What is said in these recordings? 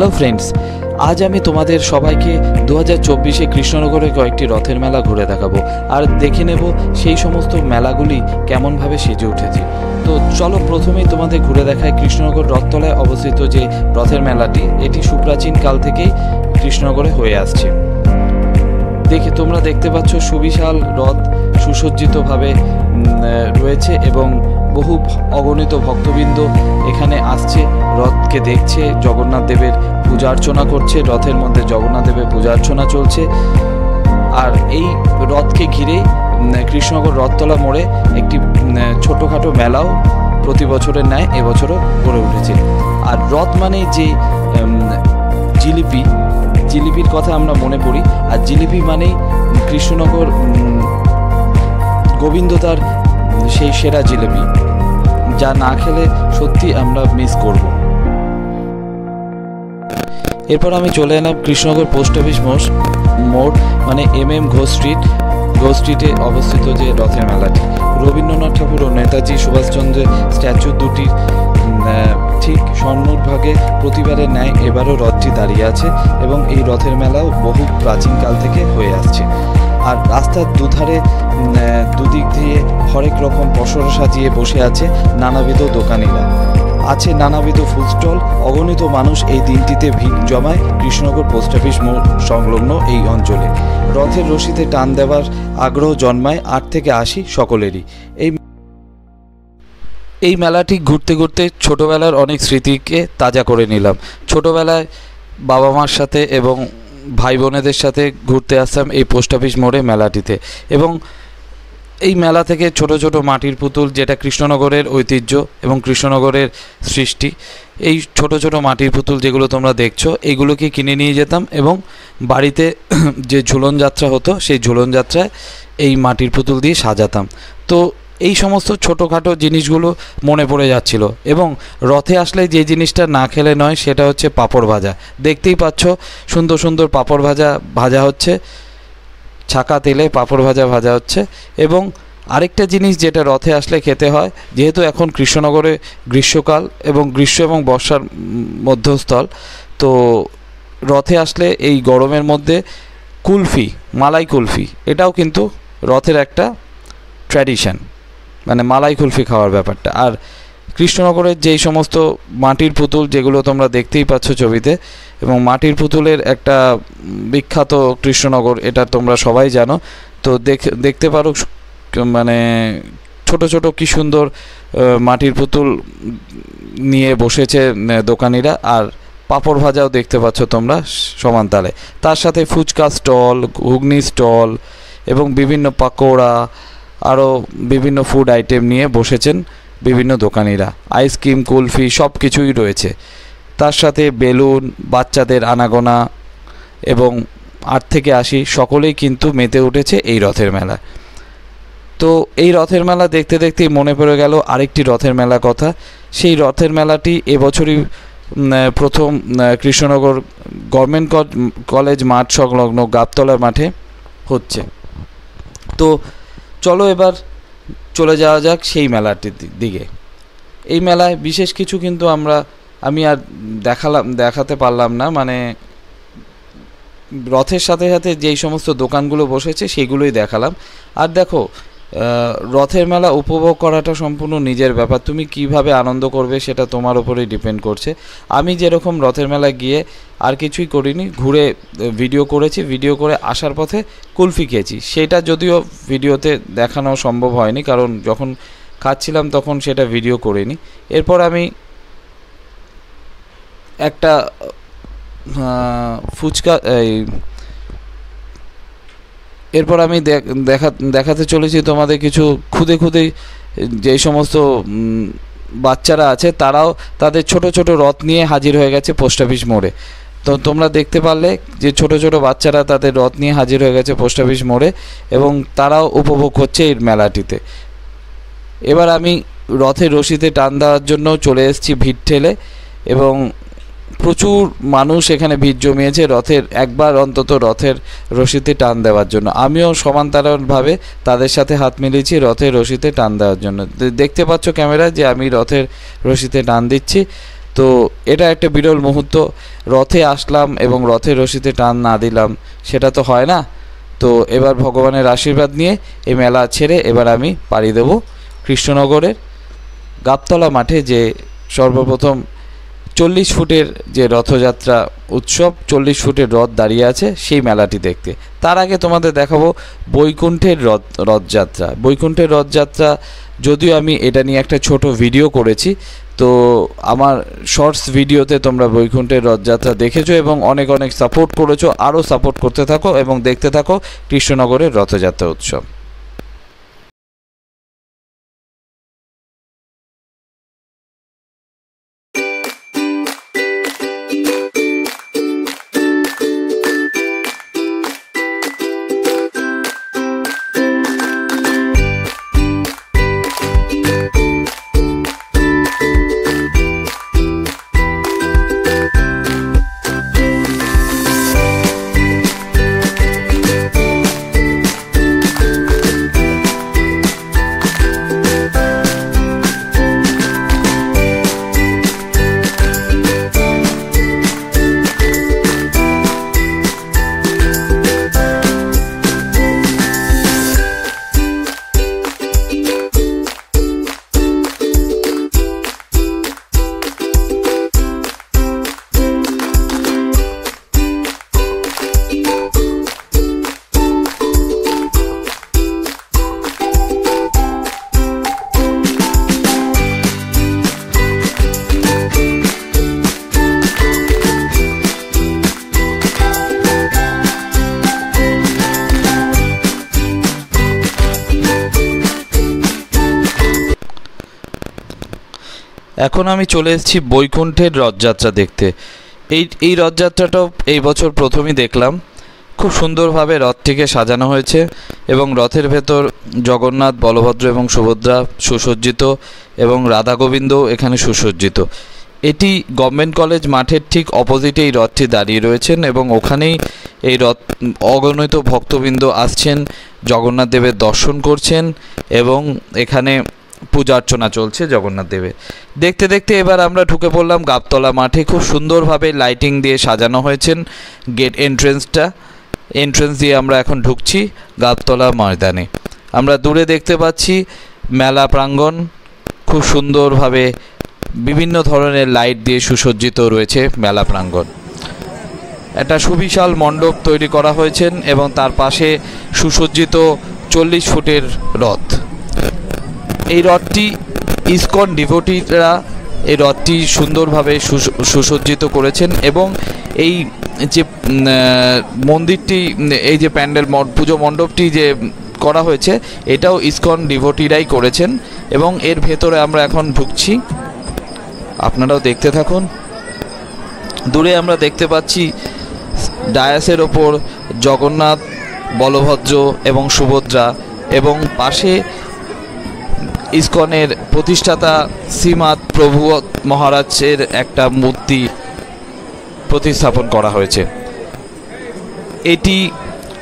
Hello friends, আজ আমি তোমাদের সবাইকে 2024-এ কৃষ্ণনগরে কয়েকটি রথের মেলা ঘুরে দেখাবো আর দেখে নেব সেই সমস্ত মেলাগুলি কেমনভাবে সেজে উঠেছে। তো চলো প্রথমেই তোমাদের ঘুরে দেখায় কৃষ্ণনগর রথতলায় অবস্থিত যে রথের মেলাটি। এটি সুপ্রাচীন কাল থেকেই কৃষ্ণনগরে হয়ে আসছে। তোমরা দেখতে পাচ্ছ সুবিশাল রথ সুসজ্জিতভাবে রয়েছে এবং বহু অগণিত ভক্তবৃন্দ এখানে আসছে, রথকে দেখছে, জগন্নাথ দেবের পূজা অর্চনা করছে। রথের মধ্যে জগন্নাথ দেবের পূজা অর্চনা চলছে। আর এই রথকে ঘিরে কৃষ্ণনগর রথতলা মোড়ে একটি ছোটোখাটো মেলাও প্রতি বছরের ন্যায় এবছরও গড়ে উঠেছে। আর রথ মানে যে জিলিপির কথা আমরা মনে করি, আর জিলিপি মানেই কৃষ্ণনগর গোবিন্দদার সেই সেরা জিলিপি, যা না খেলে সত্যি আমরা মিস করব। এরপর আমি চলে এলাম কৃষ্ণনগর পোস্ট অফিস মোড় মানে MM ঘোষ স্ট্রিটে অবস্থিত যে রথের মেলাটি। রবীন্দ্রনাথ ঠাকুর ও নেতাজি সুভাষচন্দ্রের স্ট্যাচু দুটি ঠিক সম্মুখভাগে প্রতিবারের ন্যায় এবারও রথটি দাঁড়িয়ে আছে এবং এই রথের মেলাও বহু প্রাচীনকাল থেকে হয়ে আসছে। আর রাস্তার দুদিক দিয়ে হরেক রকম পসরা সাজিয়ে বসে আছে নানাবিধ দোকানিরা, আছে নানাবিধ ফুড স্টল। অগণিত মানুষ এই দিনটিতে ভিড় জমায় কৃষ্ণনগর পোস্ট অফিস মোড় সংলগ্ন এই অঞ্চলে। রথের রশিতে টান দেওয়ার আগ্রহ জন্মায় 8 থেকে 80 সকলেরই। এই মেলাটি ঘুরতে ঘুরতে ছোটোবেলার অনেক স্মৃতিকে তাজা করে নিলাম। ছোটোবেলায় বাবা মার সাথে এবং ভাই বোনেদের সাথে ঘুরতে আসতাম এই পোস্ট অফিস মোড়ে মেলাটিতে, এবং এই মেলা থেকে ছোট ছোট মাটির পুতুল, যেটা কৃষ্ণনগরের ঐতিহ্য এবং কৃষ্ণনগরের সৃষ্টি, এই ছোট ছোট মাটির পুতুল যেগুলো তোমরা দেখছো, এইগুলোকে কিনে নিয়ে যেতাম এবং বাড়িতে যে ঝুলন যাত্রা হতো সেই ঝুলন যাত্রায় এই মাটির পুতুল দিয়ে সাজাতাম। তো এই সমস্ত ছোটোখাটো জিনিসগুলো মনে পড়ে যাচ্ছিল। এবং রথে আসলে যে জিনিসটা না খেলে নয় সেটা হচ্ছে পাঁপড় ভাজা। দেখতেই পাচ্ছ সুন্দর সুন্দর পাঁপড় ভাজা হচ্ছে, ছাকা তেলে পাঁপড় ভাজা হচ্ছে। এবং আরেকটা জিনিস যেটা রথে আসলে খেতে হয়, যেহেতু এখন কৃষ্ণনগরে গ্রীষ্মকাল এবং গ্রীষ্ম এবং বর্ষার মধ্যস্থল, তো রথে আসলে এই গরমের মধ্যে মালাই কুলফি, এটাও কিন্তু রথের একটা ট্র্যাডিশন, মানে মালাই কুলফি খাওয়ার ব্যাপারটা। আর কৃষ্ণনগরের যেই সমস্ত মাটির পুতুল যেগুলো তোমরা দেখতেই পাচ্ছ ছবিতে, এবং মাটির পুতুলের একটা বিখ্যাত কৃষ্ণনগর, এটা তোমরা সবাই জানো। তো দেখতে পারো মানে ছোট ছোট কি সুন্দর মাটির পুতুল নিয়ে বসেছে দোকানিরা। আর পাঁপড় ভাজাও দেখতে পাচ্ছ তোমরা সমান তালে। তার সাথে ফুচকা স্টল, ঘুগনি স্টল এবং বিভিন্ন পাকোড়া, আরও বিভিন্ন ফুড আইটেম নিয়ে বসেছেন বিভিন্ন দোকানিরা। আইসক্রিম, কুলফি সব কিছুই রয়েছে। তার সাথে বেলুন, বাচ্চাদের আনাগোনা এবং 8 থেকে 80 সকলেই কিন্তু মেতে উঠেছে এই রথের মেলা। তো এই রথের মেলা দেখতে দেখতেই মনে পড়ে গেল আরেকটি রথের মেলা কথা। সেই রথের মেলাটি এবছরই প্রথম কৃষ্ণনগর গভর্নমেন্ট কলেজ মাঠ সংলগ্ন গাবতলার মাঠে হচ্ছে। তো চলো এবার চলে যাওয়া যাক সেই মেলাটির দিকে। এই মেলায় বিশেষ কিছু কিন্তু আমি আর দেখাতে পারলাম না, মানে রথের সাথে সাথে যেই সমস্ত দোকানগুলো বসেছে সেগুলোই দেখালাম। আর দেখো, রথের মেলা উপভোগ করাটা সম্পূর্ণ নিজের ব্যাপার। তুমি কিভাবে আনন্দ করবে সেটা তোমার উপরেই ডিপেন্ড করছে। আমি যেরকম রথের মেলায় গিয়ে আর কিছুই করিনি, ঘুরে ভিডিও করেছি, ভিডিও করে আসার পথে কুলফি খেয়েছি। সেটা যদিও ভিডিওতে দেখানো সম্ভব হয়নি, কারণ যখন খাচ্ছিলাম তখন সেটা ভিডিও করিনি। এরপর আমি একটা এরপর আমি দেখাতে চলেছি তোমাদের কিছু খুদে যেই সমস্ত বাচ্চারা আছে, তারাও তাদের ছোট ছোট রথ নিয়ে হাজির হয়ে গেছে পোস্ট অফিস মোড়ে। তো তোমরা দেখতে পারলে যে ছোট ছোট বাচ্চারা তাদের রথ নিয়ে হাজির হয়ে গেছে পোস্ট অফিস মোড়ে এবং তারাও উপভোগ করছে এই মেলাটিতে। এবার আমি রথের রশিতে টান দেওয়ার জন্য চলে এসেছি ভিড় ঠেলে, এবং প্রচুর মানুষ এখানে ভিড় জমিয়েছে একবার অন্তত রথের রশিতে টান দেওয়ার জন্য। আমিও সমান্তরালভাবে তাদের সাথে হাত মিলিয়েছি রথের রশিতে টান দেওয়ার জন্য। দেখতে পাচ্ছ ক্যামেরায় যে আমি রথের রশিতে টান দিচ্ছি। তো এটা একটা বিরল মুহূর্ত। রথে আসলাম এবং রথের রশিতে টান না দিলাম সেটা তো হয় না। তো এবার ভগবানের আশীর্বাদ নিয়ে এই মেলা ছেড়ে এবার আমি পাড়ি দেব কৃষ্ণনগরের গাবতলা মাঠে, যে সর্বপ্রথম 40 ফুটের যে রথযাত্রা উৎসব, 40 ফুটের রথ দাঁড়িয়ে আছে সেই মেলাটি দেখতে। তার আগে তোমাদের দেখাবো বৈকুণ্ঠের রথযাত্রা। বৈকুণ্ঠের রথযাত্রা যদিও আমি এটা নিয়ে একটা ছোট ভিডিও করেছি, তো আমার শর্টস ভিডিওতে তোমরা বৈকুণ্ঠের রথযাত্রা দেখেছো এবং অনেক অনেক সাপোর্ট করেছো। আরও সাপোর্ট করতে থাকো এবং দেখতে থাকো কৃষ্ণনগরের রথযাত্রা উৎসব। এখন আমি চলে এসেছি বৈকুণ্ঠের রথযাত্রা দেখতে। এই রথযাত্রাটাও এই বছর প্রথমেই দেখলাম। খুব সুন্দরভাবে রথটিকে সাজানো হয়েছে এবং রথের ভেতর জগন্নাথ, বলভদ্র এবং সুভদ্রা সুসজ্জিত এবং রাধা গোবিন্দও এখানে সুসজ্জিত। এটি গভর্নমেন্ট কলেজ মাঠের ঠিক অপোজিটে এই রথটি দাঁড়িয়ে রয়েছেন এবং ওখানেই এই রথ অগণিত ভক্তবৃন্দ আসছেন, জগন্নাথ দেবের দর্শন করছেন এবং এখানে পূজা অর্চনা চলছে জগন্নাথ দেবের। দেখতে দেখতে এবার আমরা ঢুকে পড়লাম গাবতলা মাঠে। খুব সুন্দরভাবে লাইটিং দিয়ে সাজানো হয়েছেন গেট এন্ট্রেন্স দিয়ে আমরা এখন ঢুকছি গাবতলা ময়দানে। আমরা দূরে দেখতে পাচ্ছি মেলা প্রাঙ্গণ, খুব সুন্দরভাবে বিভিন্ন ধরনের লাইট দিয়ে সুসজ্জিত রয়েছে মেলা প্রাঙ্গণ। একটা সুবিশাল মণ্ডপ তৈরি করা হয়েছেন এবং তার পাশে সুসজ্জিত 40 ফুটের রথ। এই রথটি ইসকন ডিভোটিরা এই রথটি সুন্দরভাবে সুসজ্জিত করেছেন এবং এই যে মন্দিরটি, এই যে প্যান্ডেল পুজো মণ্ডপটি যে করা হয়েছে এটাও ইসকন ডিভোটিরাই করেছেন এবং এর ভেতরে আমরা এখন ঢুকছি, আপনারাও দেখতে থাকুন। দূরে আমরা দেখতে পাচ্ছি ডায়াসের ওপর জগন্নাথ, বলভদ্র এবং সুভদ্রা এবং পাশে ইসকনের প্রতিষ্ঠাতা শ্রীমাদ প্রভু মহারাজের একটা মূর্তি প্রতিস্থাপন করা হয়েছে। এটি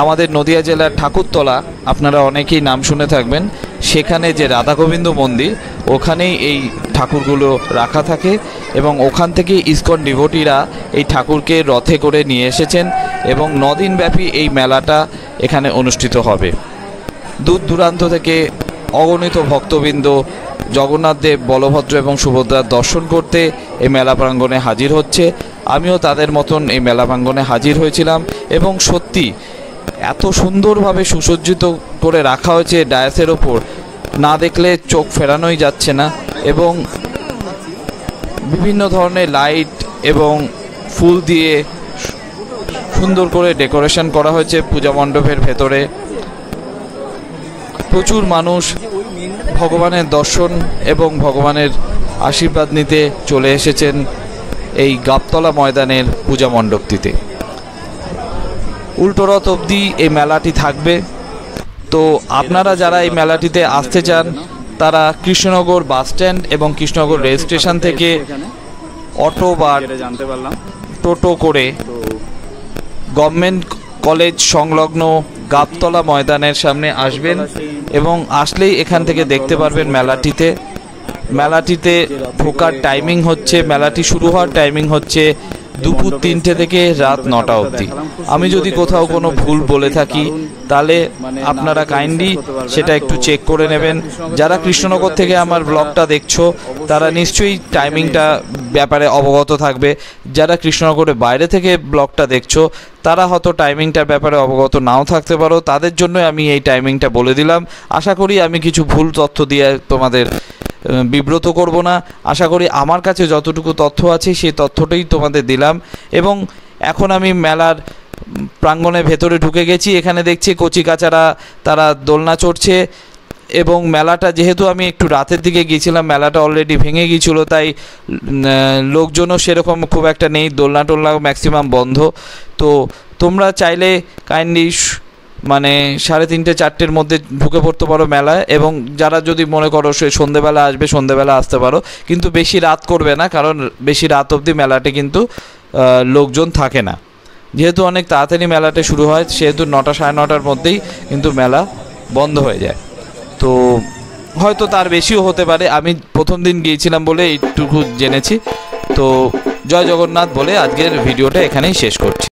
আমাদের নদিয়া জেলার ঠাকুরতলা, আপনারা অনেকেই নাম শুনে থাকবেন, সেখানে যে রাধা গোবিন্দ মন্দির ওখানেই এই ঠাকুরগুলো রাখা থাকে এবং ওখান থেকে ইসকন ডিভোটিরা এই ঠাকুরকে রথে করে নিয়ে এসেছেন এবং 9 দিনব্যাপী এই মেলাটা এখানে অনুষ্ঠিত হবে। দূর দূরান্ত থেকে অগণিত ভক্তবৃন্দ জগন্নাথ দেব, বলভদ্র এবং সুভদ্রার দর্শন করতে এই মেলা প্রাঙ্গণে হাজির হচ্ছে। আমিও তাদের মতন এই মেলা প্রাঙ্গণে হাজির হয়েছিলাম এবং সত্যি এত সুন্দরভাবে সুসজ্জিত করে রাখা হয়েছে ডায়াসের ওপর, না দেখলে চোখ ফেরানোই যাচ্ছে না এবং বিভিন্ন ধরনের লাইট এবং ফুল দিয়ে সুন্দর করে ডেকোরেশন করা হয়েছে পূজা মণ্ডপের ভেতরে। প্রচুর মানুষ ভগবানের দর্শন এবং ভগবানের আশীর্বাদ নিতে চলে এসেছেন এই গাবতলা ময়দানের পূজা মণ্ডপটিতে। উল্টো রথ অবধি এই মেলাটি থাকবে। তো আপনারা যারা এই মেলাটিতে আসতে চান তারা কৃষ্ণনগর বাস স্ট্যান্ড এবং কৃষ্ণনগর রেল স্টেশন থেকে অটো বা টোটো করে গভর্নমেন্ট কলেজ সংলগ্ন গাবতলা ময়দানের সামনে আসবেন এবং আসলেই এখান থেকে দেখতে পারবেন মেলাটিতে মেলাটিতে ঢোকার টাইমিং হচ্ছে, মেলাটি শুরু হওয়ার টাইমিং হচ্ছে দুপুর 3টে থেকে রাত 9টা অবধি। আমি যদি কোথাও কোনো ভুল বলে থাকি তাহলে আপনারা কাইন্ডলি সেটা একটু চেক করে নেবেন। যারা কৃষ্ণনগর থেকে আমার ব্লগটা দেখছো তারা নিশ্চয়ই টাইমিংটা ব্যাপারে অবগত থাকবে। যারা কৃষ্ণনগরের বাইরে থেকে ব্লগটা দেখছো তারা হয়তো টাইমিংটার ব্যাপারে অবগত নাও থাকতে পারো, তাদের জন্য আমি এই টাইমিংটা বলে দিলাম। আশা করি আমি কিছু ভুল তথ্য দিয়ে তোমাদের বিব্রত করব না। আশা করি আমার কাছে যতটুকু তথ্য আছে সেই তথ্যটাই তোমাদের দিলাম। এবং এখন আমি মেলার প্রাঙ্গণের ভেতরে ঢুকে গেছি। এখানে দেখছি কচিকাচারা তারা দোলনা চড়ছে এবং মেলাটা যেহেতু আমি একটু রাতের দিকে গিয়েছিলাম, মেলাটা অলরেডি ভেঙে গিয়েছিলো, তাই লোকজনও সেরকম খুব একটা নেই, দোলনা টোলনা ম্যাক্সিমাম বন্ধ। তো তোমরা চাইলে কাইন্ডলি মানে 3:30 4টের মধ্যে ঢুকে পড়তে পারো মেলায়, এবং যারা যদি মনে করো সে সন্ধেবেলা আসবে সন্ধেবেলা আসতে পারো, কিন্তু বেশি রাত করবে না, কারণ বেশি রাত অবধি মেলাতে কিন্তু লোকজন থাকে না। যেহেতু অনেক তাড়াতাড়ি মেলাটা শুরু হয় সেহেতু 9টা 9:30টার মধ্যেই কিন্তু মেলা বন্ধ হয়ে যায়। তো হয়তো তার বেশিও হতে পারে, আমি প্রথম দিন গিয়েছিলাম বলে এইটুকু জেনেছি। তো জয় জগন্নাথ বলে আজকের ভিডিওটা এখানেই শেষ করছি।